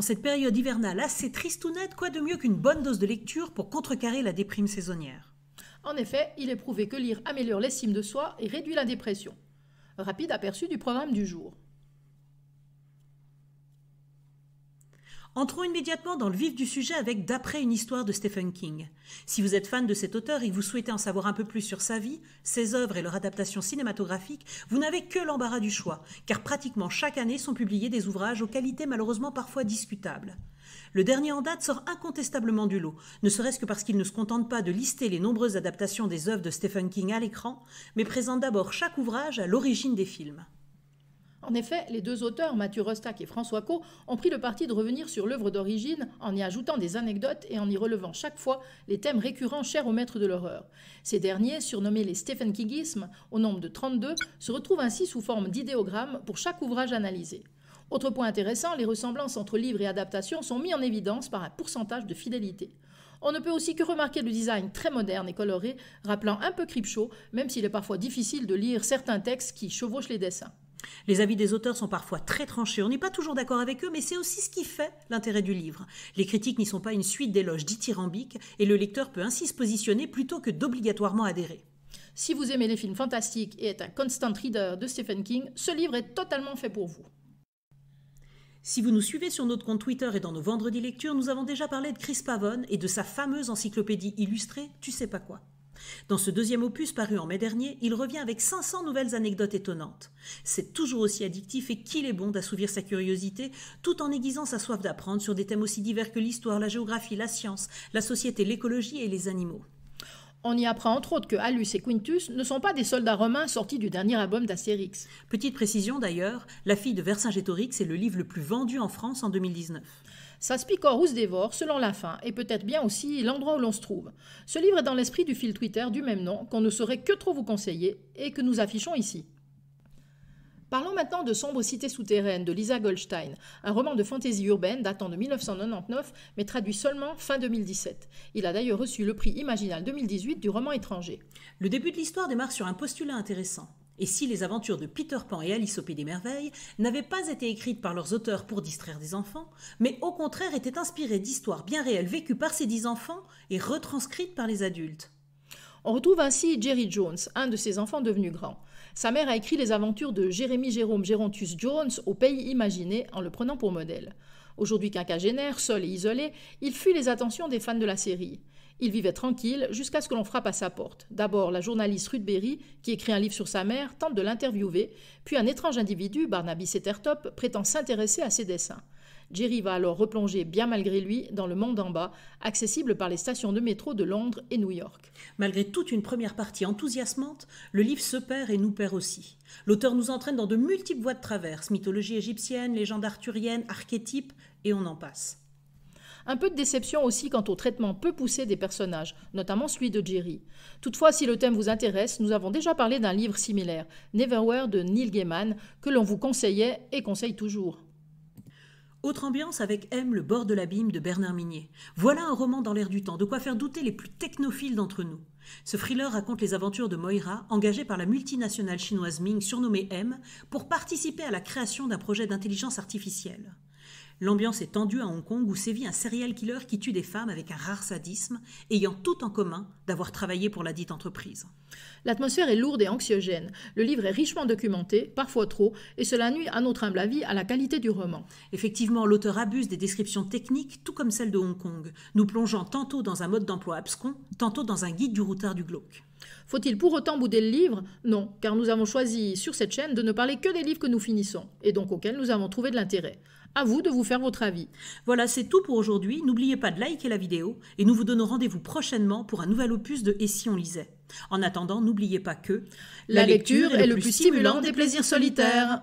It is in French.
En cette période hivernale assez tristounette, quoi de mieux qu'une bonne dose de lecture pour contrecarrer la déprime saisonnière? En effet, il est prouvé que lire améliore l'estime de soi et réduit la dépression. Rapide aperçu du programme du jour. Entrons immédiatement dans le vif du sujet avec D'après une histoire de Stephen King. Si vous êtes fan de cet auteur et que vous souhaitez en savoir un peu plus sur sa vie, ses œuvres et leur adaptation cinématographique, vous n'avez que l'embarras du choix, car pratiquement chaque année sont publiés des ouvrages aux qualités malheureusement parfois discutables. Le dernier en date sort incontestablement du lot, ne serait-ce que parce qu'il ne se contente pas de lister les nombreuses adaptations des œuvres de Stephen King à l'écran, mais présente d'abord chaque ouvrage à l'origine des films. En effet, les deux auteurs, Matthew Rostock et François Caux, ont pris le parti de revenir sur l'œuvre d'origine en y ajoutant des anecdotes et en y relevant chaque fois les thèmes récurrents chers aux maîtres de l'horreur. Ces derniers, surnommés les Stephen Kingismes, au nombre de 32, se retrouvent ainsi sous forme d'idéogrammes pour chaque ouvrage analysé. Autre point intéressant, les ressemblances entre livres et adaptations sont mises en évidence par un pourcentage de fidélité. On ne peut aussi que remarquer le design très moderne et coloré, rappelant un peu Creepshow, même s'il est parfois difficile de lire certains textes qui chevauchent les dessins. Les avis des auteurs sont parfois très tranchés, on n'est pas toujours d'accord avec eux, mais c'est aussi ce qui fait l'intérêt du livre. Les critiques n'y sont pas une suite d'éloges dithyrambiques, et le lecteur peut ainsi se positionner plutôt que d'obligatoirement adhérer. Si vous aimez les films fantastiques et êtes un constant reader de Stephen King, ce livre est totalement fait pour vous. Si vous nous suivez sur notre compte Twitter et dans nos vendredis lectures, nous avons déjà parlé de Chris Pavone et de sa fameuse encyclopédie illustrée « Tu sais pas quoi ». Dans ce deuxième opus paru en mai dernier, il revient avec 500 nouvelles anecdotes étonnantes. C'est toujours aussi addictif et qu'il est bon d'assouvir sa curiosité tout en aiguisant sa soif d'apprendre sur des thèmes aussi divers que l'histoire, la géographie, la science, la société, l'écologie et les animaux. On y apprend entre autres que Allus et Quintus ne sont pas des soldats romains sortis du dernier album d'Astérix. Petite précision d'ailleurs, La fille de Vercingétorix est le livre le plus vendu en France en 2019. Ça se picore ou se dévore selon la fin et peut-être bien aussi l'endroit où l'on se trouve. Ce livre est dans l'esprit du fil Twitter du même nom qu'on ne saurait que trop vous conseiller et que nous affichons ici. Parlons maintenant de Sombre cité souterraine de Lisa Goldstein, un roman de fantaisie urbaine datant de 1999 mais traduit seulement fin 2017. Il a d'ailleurs reçu le prix Imaginal 2018 du roman étranger. Le début de l'histoire démarre sur un postulat intéressant. Et si les aventures de Peter Pan et Alice au Pays des Merveilles n'avaient pas été écrites par leurs auteurs pour distraire des enfants, mais au contraire étaient inspirées d'histoires bien réelles vécues par ces 10 enfants et retranscrites par les adultes. On retrouve ainsi Jerry Jones, un de ses enfants devenus grands. Sa mère a écrit les aventures de Jérémie Jérôme Gérontius Jones au pays imaginé en le prenant pour modèle. Aujourd'hui quinquagénaire, seul et isolé, il fuit les attentions des fans de la série. Il vivait tranquille jusqu'à ce que l'on frappe à sa porte. D'abord, la journaliste Ruth Berry, qui écrit un livre sur sa mère, tente de l'interviewer, puis un étrange individu, Barnaby Settertop, prétend s'intéresser à ses dessins. Jerry va alors replonger, bien malgré lui, dans le monde en bas, accessible par les stations de métro de Londres et New York. Malgré toute une première partie enthousiasmante, le livre se perd et nous perd aussi. L'auteur nous entraîne dans de multiples voies de traverse, mythologie égyptienne, légende arthurienne, archétypes, et on en passe. Un peu de déception aussi quant au traitement peu poussé des personnages, notamment celui de Jerry. Toutefois, si le thème vous intéresse, nous avons déjà parlé d'un livre similaire, Neverwhere de Neil Gaiman, que l'on vous conseillait et conseille toujours. Autre ambiance avec M, le bord de l'abîme de Bernard Minier. Voilà un roman dans l'air du temps, de quoi faire douter les plus technophiles d'entre nous. Ce thriller raconte les aventures de Moira, engagée par la multinationale chinoise Ming, surnommée M, pour participer à la création d'un projet d'intelligence artificielle. L'ambiance est tendue à Hong Kong où sévit un serial killer qui tue des femmes avec un rare sadisme, ayant tout en commun d'avoir travaillé pour la dite entreprise. L'atmosphère est lourde et anxiogène. Le livre est richement documenté, parfois trop, et cela nuit à notre humble avis à la qualité du roman. Effectivement, l'auteur abuse des descriptions techniques, tout comme celle de Hong Kong, nous plongeant tantôt dans un mode d'emploi abscon, tantôt dans un guide du routard du glauque. Faut-il pour autant bouder le livre? Non, car nous avons choisi sur cette chaîne de ne parler que des livres que nous finissons, et donc auxquels nous avons trouvé de l'intérêt. À vous de vous faire votre avis. Voilà, c'est tout pour aujourd'hui. N'oubliez pas de liker la vidéo et nous vous donnons rendez-vous prochainement pour un nouvel opus de Et si on lisait. En attendant, n'oubliez pas que la lecture est le plus stimulant des plaisirs solitaires.